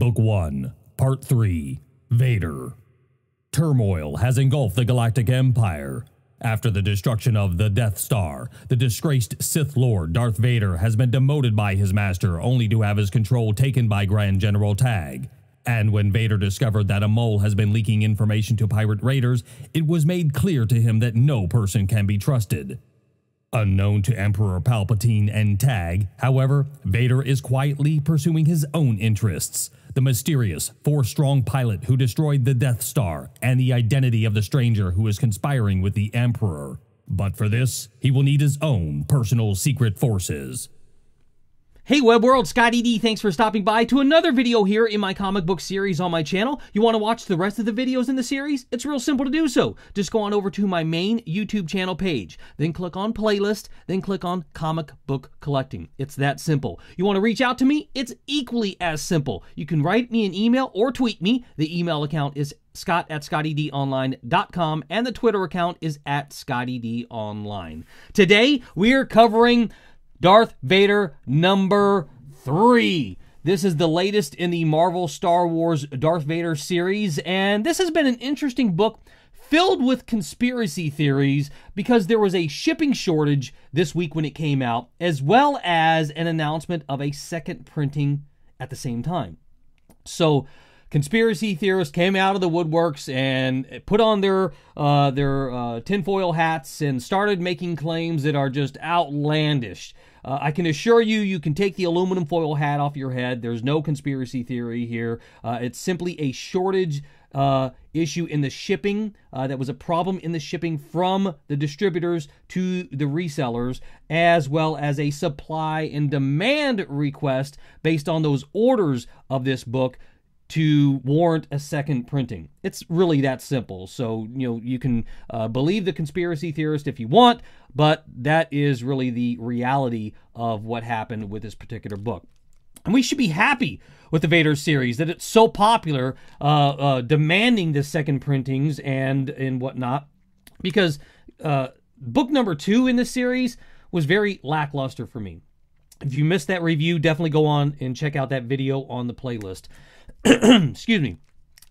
Book 1, Part 3, Vader. Turmoil has engulfed the Galactic Empire. After the destruction of the Death Star, the disgraced Sith Lord Darth Vader has been demoted by his master only to have his control taken by Grand General Tag. And when Vader discovered that a mole has been leaking information to pirate raiders, it was made clear to him that no person can be trusted. Unknown to Emperor Palpatine and Tag, however, Vader is quietly pursuing his own interests. The mysterious, Force-strong pilot who destroyed the Death Star, and the identity of the stranger who is conspiring with the Emperor. But for this, he will need his own personal secret forces. Hey Web World, Scotty D, thanks for stopping by to another video here in my comic book series on my channel. You want to watch the rest of the videos in the series? It's real simple to do so. Just go on over to my main YouTube channel page, then click on Playlist, then click on Comic Book Collecting. It's that simple. You want to reach out to me? It's equally as simple. You can write me an email or tweet me. The email account is scott@scottydonline.com, and the Twitter account is @scottydonline. Today, we're covering Darth Vader number 3. This is the latest in the Marvel Star Wars Darth Vader series, and this has been an interesting book filled with conspiracy theories because there was a shipping shortage this week when it came out, as well as an announcement of a second printing at the same time. So conspiracy theorists came out of the woodworks and put on their tinfoil hats and started making claims that are just outlandish. I can assure you, you can take the aluminum foil hat off your head. There's no conspiracy theory here. It's simply a shortage issue in the shipping. That was a problem in the shipping from the distributors to the resellers, as well as a supply and demand request based on those orders of this book to warrant a second printing. It's really that simple. So, you can believe the conspiracy theorist if you want, but that is really the reality of what happened with this particular book. And we should be happy with the Vader series, that it's so popular, demanding the second printings and whatnot, because book number 2 in this series was very lackluster for me. If you missed that review, definitely go on and check out that video on the playlist. Excuse me.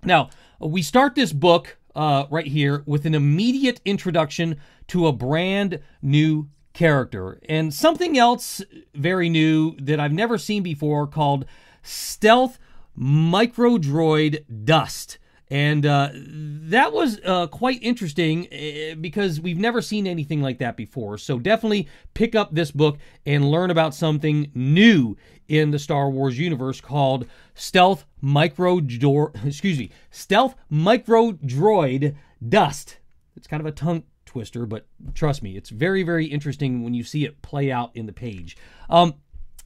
Now, we start this book right here with an immediate introduction to a brand new character, and something else very new that I've never seen before called Stealth Micro Droid Dust. And that was quite interesting because we've never seen anything like that before. So definitely pick up this book and learn about something new in the Star Wars universe called Stealth Micro Droid Dust. It's kind of a tongue twister, but trust me, it's very, very interesting when you see it play out in the page.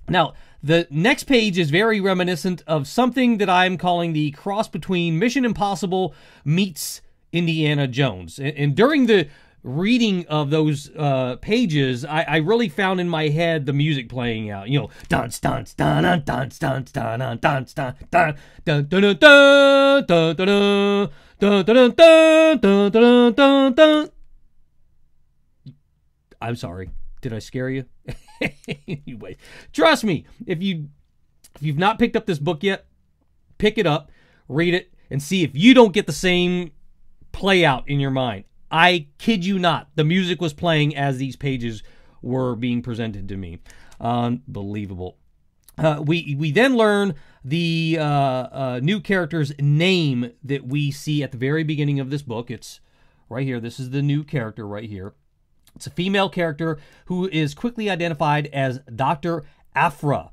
Now, the next page is very reminiscent of something that I'm calling the cross between Mission Impossible meets Indiana Jones. And during the reading of those pages, I really found in my head the music playing out. Dance, dance, dun, dun, dance, dance, dun, dun, dance, dun, dun, dun, dun, dun, dun, dun, dun, dun, dun, dun, dun, dun. I'm sorry. Did I scare you? Anyway, trust me, if you've not picked up this book yet, pick it up, read it, and see if you don't get the same play out in your mind. I kid you not. The music was playing as these pages were being presented to me. Unbelievable. We then learn the new character's name that we see at the very beginning of this book. It's right here. This is the new character right here. It's a female character who is quickly identified as Dr. Aphra.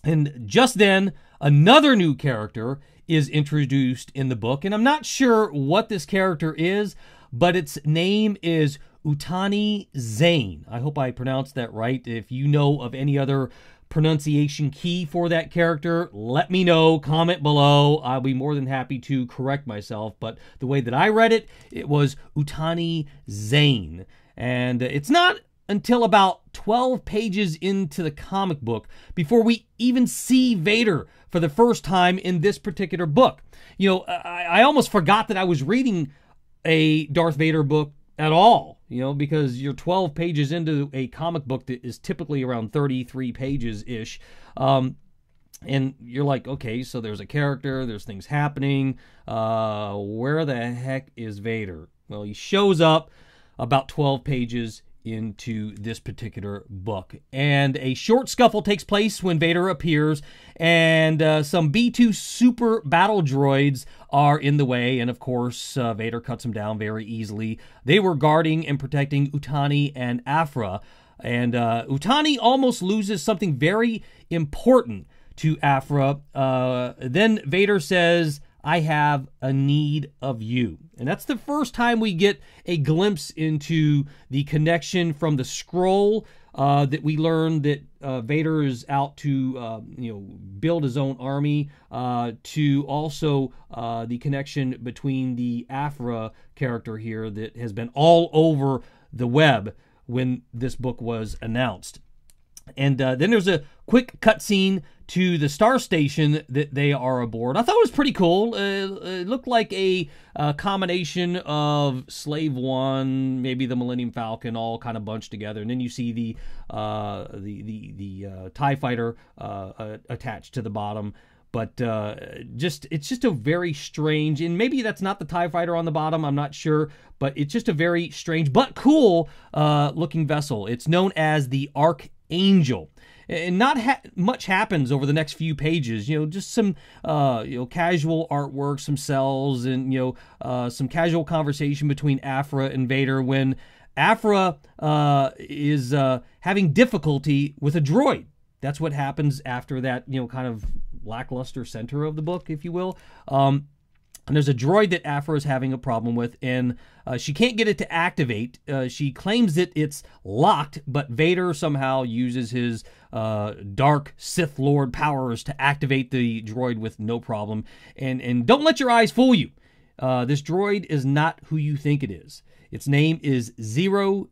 And just then, another new character is introduced in the book. And I'm not sure what this character is, but its name is Utani Zane. I hope I pronounced that right. If you know of any other pronunciation key for that character, let me know. Comment below. I'll be more than happy to correct myself. But the way that I read it, it was Utani Zane. And it's not until about 12 pages into the comic book before we even see Vader for the first time in this particular book. I almost forgot that I was reading a Darth Vader book at all, because you're 12 pages into a comic book that is typically around 33 pages-ish. And you're like, okay, so there's a character, there's things happening. Where the heck is Vader? Well, he shows up about 12 pages into this particular book. And a short scuffle takes place when Vader appears, and some B-2 super battle droids are in the way, and of course, Vader cuts them down very easily. They were guarding and protecting Utani and Aphra, and Utani almost loses something very important to Aphra. Then Vader says, I have a need of you. And that's the first time we get a glimpse into the connection from the scroll that we learn that Vader is out to build his own army, to also the connection between the Aphra character here that has been all over the web when this book was announced. And then there's a quick cutscene to the star station that they are aboard. I thought it was pretty cool. It looked like a combination of Slave One, maybe the Millennium Falcon, all kind of bunched together. And then you see the TIE fighter attached to the bottom. But it's just a very strange, and maybe that's not the TIE fighter on the bottom, I'm not sure, but it's just a very strange but cool looking vessel. It's known as the Archangel. And not much happens over the next few pages. Just some casual artwork, some cells, and some casual conversation between Aphra and Vader when Aphra is having difficulty with a droid. That's what happens after that kind of lackluster center of the book, if you will. And there's a droid that Aphra is having a problem with, and she can't get it to activate. She claims that it's locked, but Vader somehow uses his dark Sith Lord powers to activate the droid with no problem. And don't let your eyes fool you. This droid is not who you think it is. Its name is 000,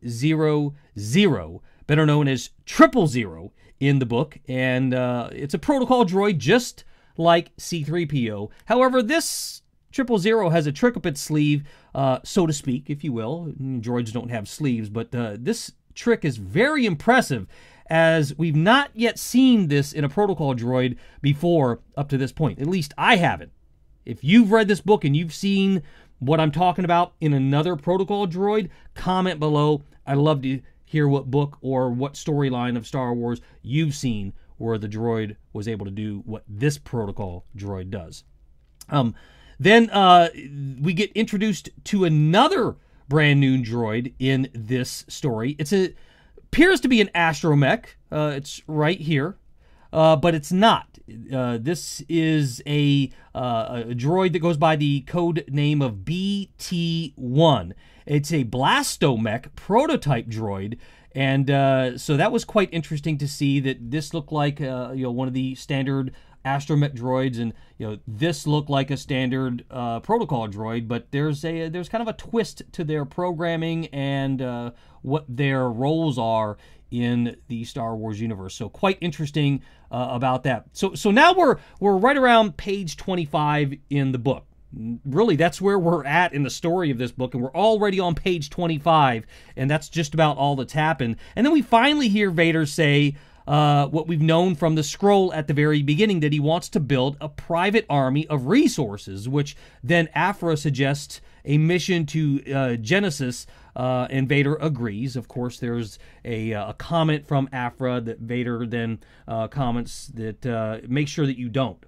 better known as 000 in the book, and it's a protocol droid just like C-3PO. However, this 000 has a trick up its sleeve, so to speak, if you will. Droids don't have sleeves, but this trick is very impressive, as we've not yet seen this in a protocol droid before up to this point. At least I haven't. If you've read this book and you've seen what I'm talking about in another protocol droid, comment below. I'd love to hear what book or what storyline of Star Wars you've seen where the droid was able to do what this protocol droid does. Then we get introduced to another brand new droid in this story. It appears to be an astromech. It's right here, but it's not. This is a droid that goes by the code name of BT-1. It's a blastomech prototype droid, and so that was quite interesting to see that this looked like one of the standard astromech droids, and this looked like a standard protocol droid, but there's kind of a twist to their programming and what their roles are in the Star Wars universe. So quite interesting about that. So now we're right around page 25 in the book. Really, that's where we're at in the story of this book, and we're already on page 25, and that's just about all that's happened. And then we finally hear Vader say what we've known from the scroll at the very beginning, that he wants to build a private army of resources, which then Aphra suggests a mission to Genesis, and Vader agrees. Of course, there's a comment from Aphra that Vader then comments that make sure that you don't.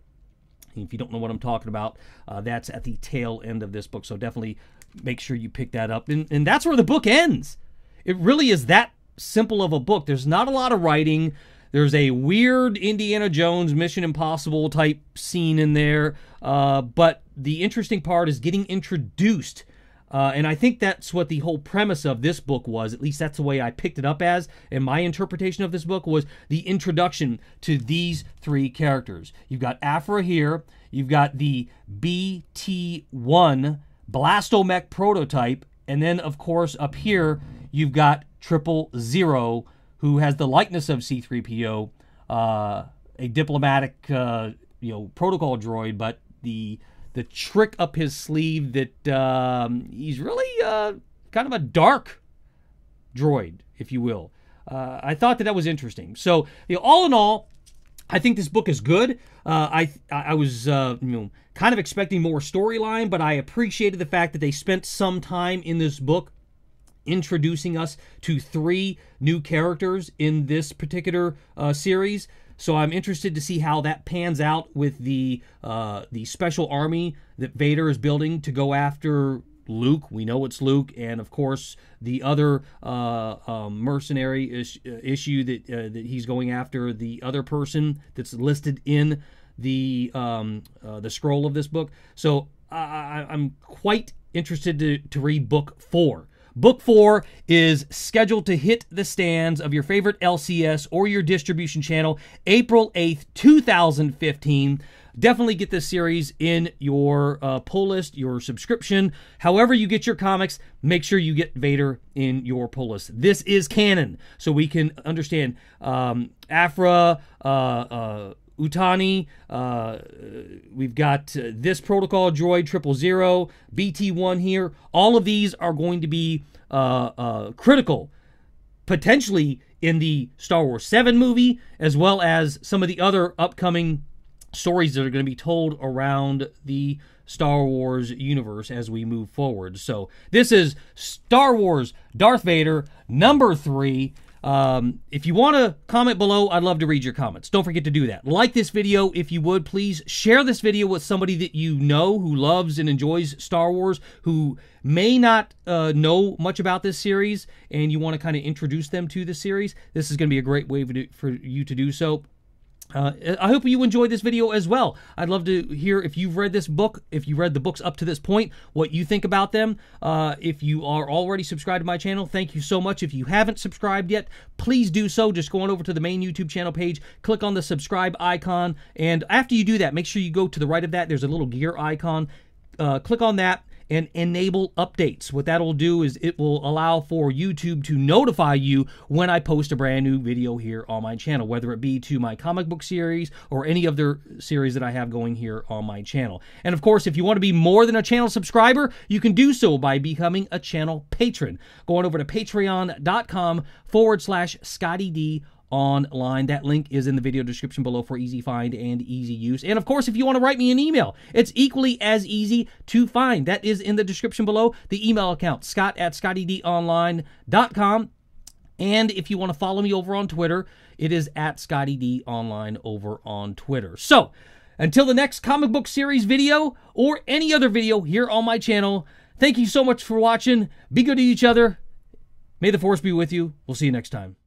If you don't know what I'm talking about, that's at the tail end of this book, so definitely make sure you pick that up. And that's where the book ends. It really is that simple of a book. There's not a lot of writing. There's a weird Indiana Jones Mission Impossible type scene in there, but the interesting part is getting introduced. And I think that's what the whole premise of this book was. At least that's the way I picked it up as. And my interpretation of this book was the introduction to these three characters. You've got Aphra here. You've got the BT-1 blastomech prototype. And then, of course, up here, you've got 000, who has the likeness of C-3PO, a diplomatic, protocol droid, but the trick up his sleeve that he's really kind of a dark droid, if you will. I thought that was interesting. So, all in all, I think this book is good. I was kind of expecting more storyline, but I appreciated the fact that they spent some time in this book introducing us to 3 new characters in this particular series. So I'm interested to see how that pans out with the special army that Vader is building to go after Luke. We know it's Luke, and of course the other mercenary issue that he's going after, the other person that's listed in the scroll of this book. So I'm quite interested to read book 4. Book 4 is scheduled to hit the stands of your favorite LCS or your distribution channel April 8th, 2015. Definitely get this series in your pull list, your subscription. However you get your comics, make sure you get Vader in your pull list. This is canon, so we can understand Afra, Utani, we've got this protocol droid 000, BT-1 here. All of these are going to be critical, potentially in the Star Wars 7 movie, as well as some of the other upcoming stories that are going to be told around the Star Wars universe as we move forward. So this is Star Wars Darth Vader number 3. If you want to comment below, I'd love to read your comments. Don't forget to do that. Like this video if you would, please. Share this video with somebody that you know who loves and enjoys Star Wars, who may not know much about this series, and you want to kind of introduce them to the series. This is going to be a great way for you to do so. I hope you enjoyed this video as well. I'd love to hear if you've read this book, if you read the books up to this point, what you think about them. If you are already subscribed to my channel, thank you so much. If you haven't subscribed yet, please do so. Just go on over to the main YouTube channel page, click on the subscribe icon, and after you do that, make sure you go to the right of that. There's a little gear icon. Click on that and enable updates. What that will do is it will allow for YouTube to notify you when I post a brand new video here on my channel, whether it be to my comic book series or any other series that I have going here on my channel. And of course, if you want to be more than a channel subscriber, you can do so by becoming a channel patron. Going over to patreon.com/ScottyD online. That link is in the video description below for easy find and easy use. And of course, if you want to write me an email, it's equally as easy to find. That is in the description below. The email account, scott@scottydonline.com. And if you want to follow me over on Twitter, it is @ScottyDOnline over on Twitter. So, until the next comic book series video or any other video here on my channel, thank you so much for watching. Be good to each other. May the Force be with you. We'll see you next time.